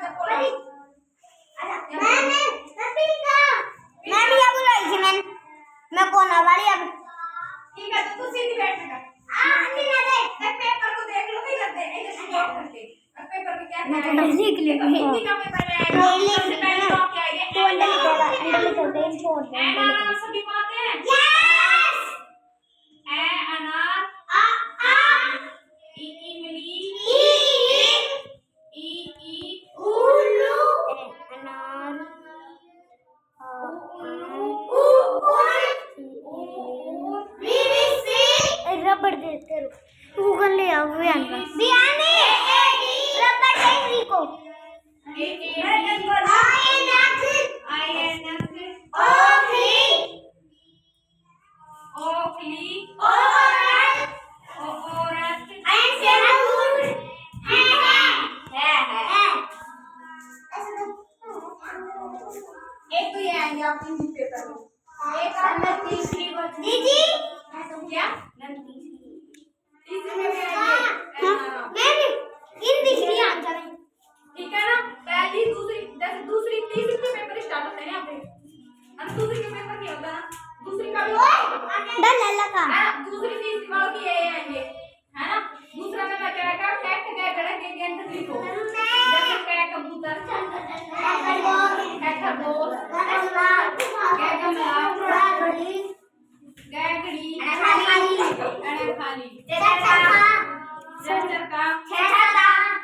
भी क्या बोला इसे मैं कौन हमारी अब ठीक है तो तू सीधी बैठ बेटा आंटी ना दे पेपर को देख लो नहीं करते ऐसे स्टॉप करके अब पेपर में क्या मैं तो लिख लिया हिंदी का पेपर में आएगा सबसे पहले तो क्या है तो अंडर लिखेगा अंडर लिखोगे इन छोड़ दे अनार सभी को आते हैं यस ए अनार आ ई इमली ई उल्लू अनार रबड़ देते गूगल ले आओ बियानी रबड़ दे को एक तो ये आएंगे आपके हिंदी पेपर में एक आपका तीसरी दीदी क्या तीसरी में भी आएंगे मैं भी हिंदी की आंसर है ठीक है ना पहली दूसरी जैसे दूसरी तीसरी के पेपर स्टार्ट होते हैं यहाँ पे और दूसरी के पेपर क्या होता है ना दूसरी का भी डर लगा दूसरी तीसरी वालों की ये आएंगे है ना दूसरा में क्या आएगा फैक्ट क्या गड़ा के गेंद लिखो जैसे क्या कबूतर है खरगोश क्या गमला गैगड़ी खाली चरका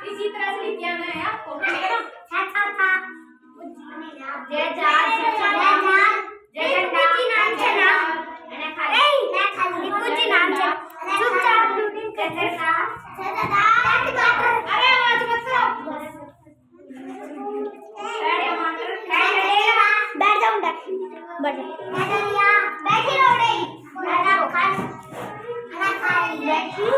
इसी तरह से लिख दिया मैंने आपको ठीक है ना जय जान जय झंडा नाम से ना मैं खाली कुछ नाम से चुपचाप रूटीन करते था अरे आवाज मत करो बैठ जाओ बैठ बैठी रहो रे बैठा खाली बैठी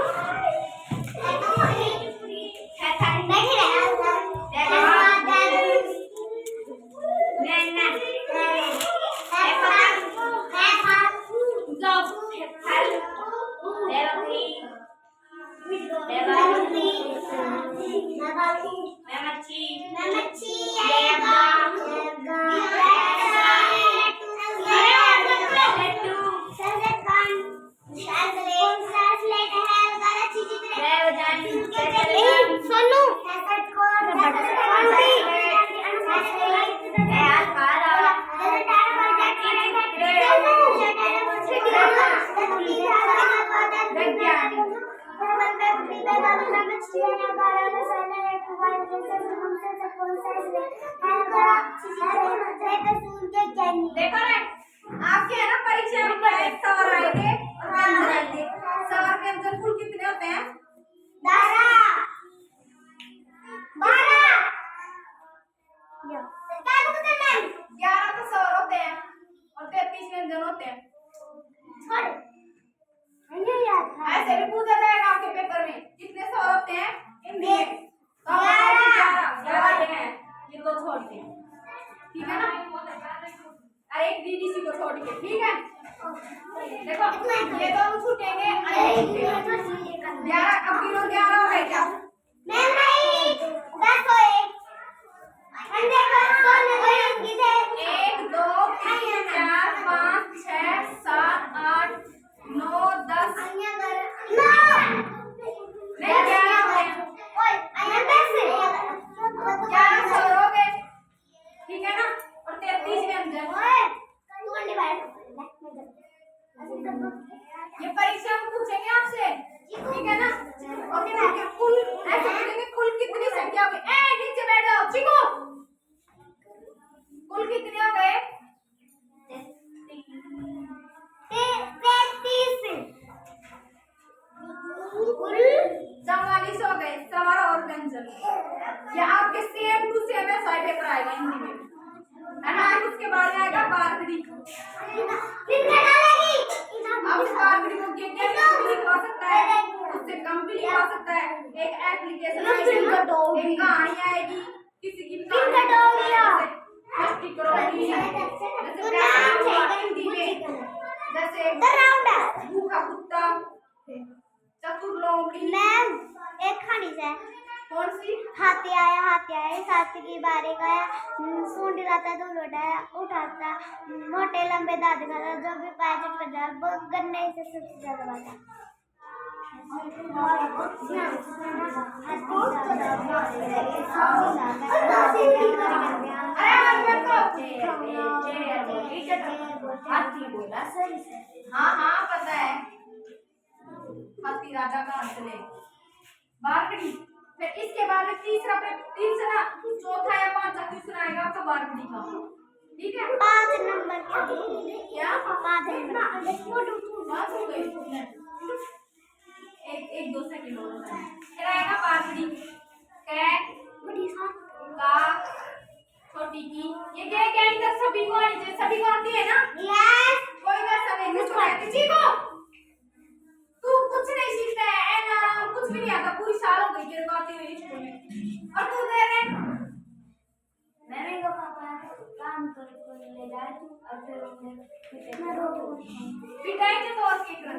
देखो रे आपके है ना परीक्षा में एक सवाल आएंगे और आंसर आएंगे सवाल के आंसर कुल कितने होते हैं 12 11 तो सवाल होते हैं और 33 व्यंजन होते हैं ऐसे भी पूछा जाएगा आपके पेपर में कितने सवाल होते हैं हिंदी में तो 11 हैं ये दो छोड़ के ठीक है ना अरे एक दीदी सी को छोड़ के ठीक है देखो ये दोनों छूटेंगे 11 अब किलो 11 हो गए क्या मैं नहीं 10 होए अंदर बस कौन है 1 2 3 4 5 6 7 8 9 10 नहीं 11 हो गए ठीक है ना और 33 व्यंजन ये परीक्षा में पूछेंगे आपसे ठीक है ना और कुल ऐसे पूछेंगे कुल कितनी संख्या हो गई नीचे बैठ जाओ चिको कुल कितने हो गए 44 हो गए सवाल और व्यंजन ये आपके सेम टू सेम है साइड पेपर आएगा हिंदी में है ना उसके बाद आएगा बारहवीं अब इस बारहवीं को क्या भी लिखवा सकता है उससे कम भी लिखवा सकता है एक एप्लीकेशन आएगी एक कहानी आएगी किसी की जैसे भूखा कुत्ता चतुर लोमड़ी मैम एक कहानी है कौन सी हाथी आया साथ की बारी गया, सूंड लाता धूल उठाता, मोटे लंबे दांत खाता, जो भी पाए चटपटा, वो गन्ने से सबसे ज्यादा बाता। हाथी बोला सही से। हाँ हाँ पता है, हाथी राजा का अंत ले बारकड़ी। फिर इसके बाद में तीसरा चौथा या पांचवा तीसरा आएगा आपका बारकड़ी का। ठीक है 5 नंबर क्या 5 नंबर बात हो गई। एक 2 सेकंड और फिर आएगा बारकड़ी। कैट काक छोटी की ये क्या इधर सभी को आनी चाहिए, सभी को आती है ना। यस कोई का समय नहीं छोड़ा किसी को। तू कुछ नहीं सीखता है ना, कुछ भी नहीं आता, पूरी साल हो गई तेरे को आती हुई स्कूल में। और तू दे रहे मैंने को पापा काम कर ले जाए तू और फिर मैं रोड पिटाई के तौर के कर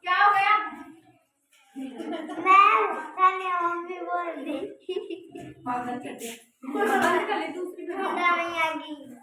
क्या हो गया। मैं मम्मी बोल दी पागल कर दे।